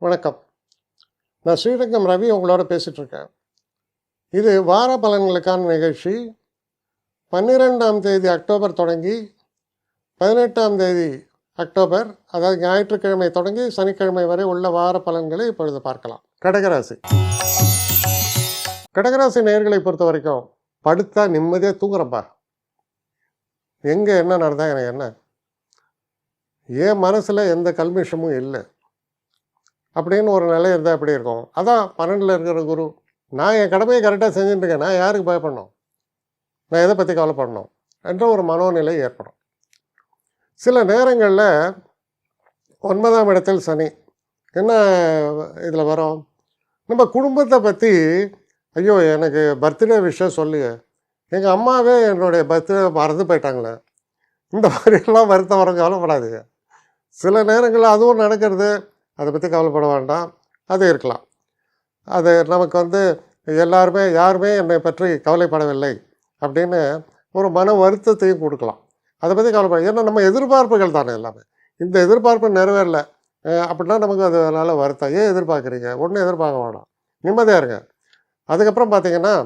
வணக்கம். நான் ஸ்ரீரங்கம் ரவி உங்களோட பேசிகிட்டு இருக்கேன். இது வார பலன்களுக்கான நிகழ்ச்சி. 12ஆம் தேதி அக்டோபர் தொடங்கி 18ஆம் தேதி அக்டோபர், அதாவது ஞாயிற்றுக்கிழமை தொடங்கி சனிக்கிழமை வரை உள்ள வார பலன்களை இப்பொழுது பார்க்கலாம். கடகராசி. கடகராசி நேயர்களை பொறுத்த வரைக்கும் படுத்தா நிம்மதியாக தூங்குறப்பா. எங்கே என்ன நடந்தால் எனக்கு என்ன, என் மனசில் எந்த கல்மிஷமும் இல்லை அப்படின்னு ஒரு நிலை இருந்தால் எப்படி இருக்கும். அதான் 12ல் இருக்கிற குரு. நான் என் கடமையை கரெக்டாக செஞ்சுட்டுருக்கேன், நான் யாருக்கு பயப்படணும், நான் எதை பற்றி கவலைப்படணும் என்ற ஒரு மனோநிலை ஏற்படும். சில நேரங்களில் 9ஆம் இடத்தில் சனி என்ன இதில் வரும், நம்ம குடும்பத்தை பற்றி ஐயோ எனக்கு பர்த்டே விஷயம் சொல்லி எங்கள் அம்மாவே என்னுடைய பர்த்டே மறந்து போயிட்டாங்களே, இந்த மாதிரியெல்லாம் வருத்தம் வர கவலைப்படாதீங்க. சில நேரங்களில் அதுவும் நடக்கிறது, அதை பற்றி கவலைப்பட வேண்டாம், அது இருக்கலாம். அது நமக்கு யாருமே என்னை பற்றி கவலைப்படவில்லை அப்படின்னு ஒரு மன வருத்தத்தையும் கொடுக்கலாம். அதை பற்றி கவலைப்பட, ஏன்னா நம்ம எதிர்பார்ப்புகள் தானே எல்லாமே. இந்த எதிர்பார்ப்பு நிறைவேறலை அப்படின்னா நமக்கு அதனால் வருத்தம். ஏன் எதிர்பார்க்குறீங்க, ஒன்றும் எதிர்பார்க்க வேண்டாம், நிம்மதியாக இருங்க. அதுக்கப்புறம் பார்த்திங்கன்னா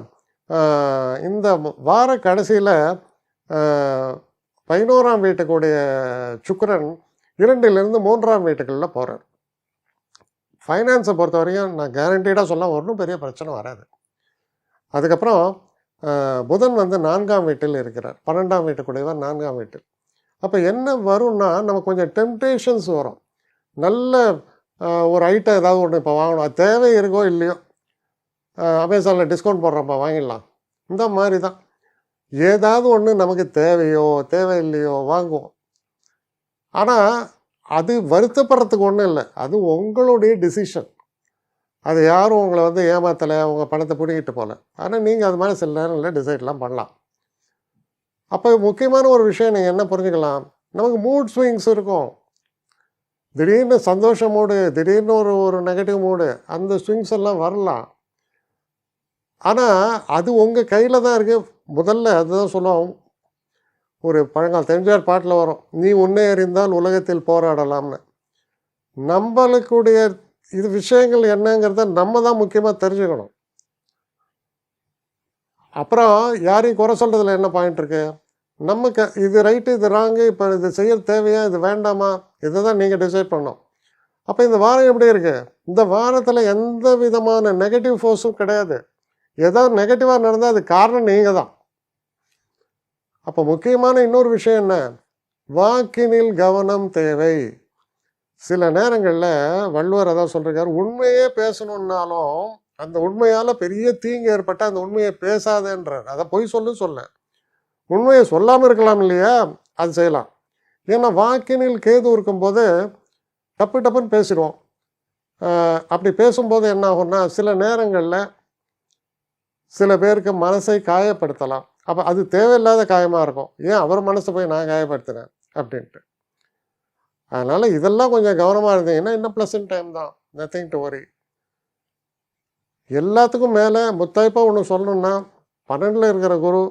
இந்த வார கடைசியில் 11ஆம் வீட்டுக்குடைய சுக்கிரன் 2லிருந்து 3ஆம் வீட்டுகளில் போகிறார். ஃபைனான்ஸை பொறுத்த வரைக்கும் நான் கேரண்டீடாக சொல்ல ஒன்றும் பெரிய பிரச்சனை வராது. அதுக்கப்புறம் புதன் 4ஆம் வீட்டில் இருக்கிறார். 12ஆம் வீட்டுக்குடையவர் 4ஆம் வீட்டில். அப்போ என்ன வரும்னா நமக்கு கொஞ்சம் டெம்டேஷன்ஸ் வரும். நல்ல ஒரு ஐட்டம் ஏதாவது ஒன்று இப்போ வாங்கணும், அது தேவை இருக்கோ இல்லையோ, அமேசானில் டிஸ்கவுண்ட் போடுறப்ப வாங்கிடலாம், இந்த மாதிரி தான். ஏதாவது ஒன்று நமக்கு தேவையோ தேவையில்லையோ வாங்குவோம். ஆனால் அது வருத்தப்படுறதுக்கு ஒன்றும் இல்லை, அது உங்களுடைய டிசிஷன். அது யாரும் உங்களை ஏமாத்தலை, உங்கள் பணத்தை பிடிக்கிட்டு போகல. ஆனால் நீங்கள் அது மாதிரி சில நேரங்களில் டிசைட்லாம் பண்ணலாம். அப்போ முக்கியமான ஒரு விஷயம் நீங்கள் என்ன புரிஞ்சுக்கலாம், நமக்கு மூட் ஸ்விங்ஸ் இருக்கும். திடீர்னு சந்தோஷ மூடு, திடீர்னு ஒரு நெகட்டிவ் மூடு, அந்த ஸ்விங்ஸ் எல்லாம் வரலாம். ஆனால் அது உங்கள் கையில் தான் இருக்குது. முதல்ல அதுதான் சொல்லுவோம், ஒரு பழங்கால எம்ஜிஆர் பாட்டில் வரும், நீ உன்னை அறிந்தால் உலகத்தில் போராடலாம்னு. நம்மளுக்குடைய இது விஷயங்கள் என்னங்கிறத நம்ம தான் முக்கியமாக தெரிஞ்சுக்கணும். அப்புறம் யாரையும் குறை சொல்கிறதுல என்ன பாயிண்ட் இருக்குது, நமக்கு இது ரைட்டு இது ராங்கு, இப்போ இது செய்ய தேவையா இது வேண்டாமா, இதை தான் நீங்கள் டிசைட் பண்ணணும். அப்போ இந்த வாரம் எப்படி இருக்குது, இந்த வாரத்தில் எந்த விதமான நெகட்டிவ் ஃபோர்ஸும் கிடையாது. ஏதாவது நெகட்டிவாக நடந்தால் அது காரணம் நீங்கள் தான். அப்போ முக்கியமான இன்னொரு விஷயம் என்ன, வாக்கினில் கவனம் தேவை. சில நேரங்களில் வள்ளுவர் அதான் சொல்கிறார், உண்மையே பேசணுன்னாலும் அந்த உண்மையால் பெரிய தீங்கு ஏற்பட்டால் அந்த உண்மையை பேசாதேன்றார். அதை பொய் சொல்ல உண்மையை சொல்லாமல் இருக்கலாம் இல்லையா, அது செய்யலாம். ஏன்னா வாக்கினில் கேது இருக்கும்போது டப்புன்னு பேசிடுவோம். அப்படி பேசும்போது என்ன ஆகும்னா சில நேரங்களில் சில பேருக்கு மனசை காயப்படுத்தலாம். அப்போ அது தேவையில்லாத காயமாக இருக்கும், ஏன் அவர் மனசை போய் நான் காயப்படுத்துகிறேன் அப்படின்ட்டு. அதனால் இதெல்லாம் கொஞ்சம் கவனமாக இருந்தீங்கன்னா இன்னும் ப்ளசன்ட் டைம் தான், நத்திங் டு வரி. எல்லாத்துக்கும் மேலே முத்தாய்ப்பாக ஒன்று சொல்லணுன்னா, 12ல் இருக்கிற குரு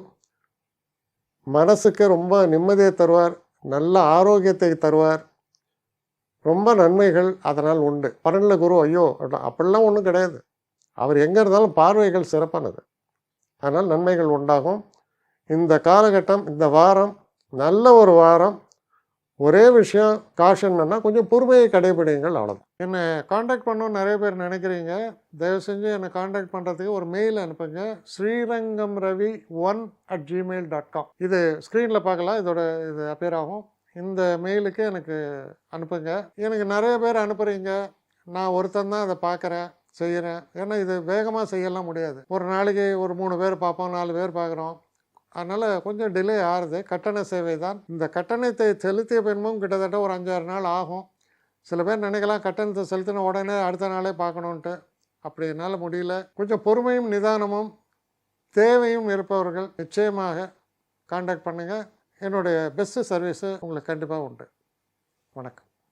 மனசுக்கு ரொம்ப நிம்மதியை தருவார், நல்ல ஆரோக்கியத்தை தருவார், ரொம்ப நன்மைகள் அதனால் உண்டு. 12ல் குரு ஐயோ அப்படிலாம் ஒன்றும் கிடையாது, அவர் எங்கே இருந்தாலும் பார்வைகள் சிறப்பானது, அதனால் நன்மைகள் உண்டாகும். இந்த காலகட்டம், இந்த வாரம் நல்ல ஒரு வாரம். ஒரே விஷயம் காஷன்னா கொஞ்சம் பொறுமையை கடைபிடிங்கள், அவ்வளோதான். என்னை காண்டாக்ட் பண்ணணும்னு நிறைய பேர் நினைக்கிறீங்க. தயவு செஞ்சு என்னை காண்டாக்ட் பண்ணுறதுக்கு ஒரு மெயில் அனுப்புங்க, srirangamravi1@gmail.com. இது ஸ்க்ரீனில் பார்க்கலாம், இது அப்பியர் ஆகும். இந்த மெயிலுக்கு எனக்கு அனுப்புங்க. எனக்கு நிறைய பேர் அனுப்புகிறீங்க, நான் ஒருத்தன் தான் அதை பார்க்குறேன் செய்கிறேன். ஏன்னா இது வேகமாக செய்யலாம் முடியாது. ஒரு நாளைக்கு ஒரு 3 பேர் பார்ப்போம், 4 பேர் பார்க்குறோம், அதனால் கொஞ்சம் டிலே ஆகுது. கட்டண சேவை தான். இந்த கட்டணத்தை செலுத்திய பின்பும் கிட்டத்தட்ட ஒரு 5-6 நாள் ஆகும். சில பேர் நினைக்கலாம் கட்டணத்தை செலுத்தின உடனே அடுத்த நாளே பார்க்கணுன்ட்டு, அப்படி என்னால் முடியல. கொஞ்சம் பொறுமையும் நிதானமும் தேவையும் இருப்பவர்கள் நிச்சயமாக காண்டாக்ட் பண்ணுங்கள். என்னுடைய பெஸ்ட்டு சர்வீஸு உங்களுக்கு கண்டிப்பாக உண்டு. வணக்கம்.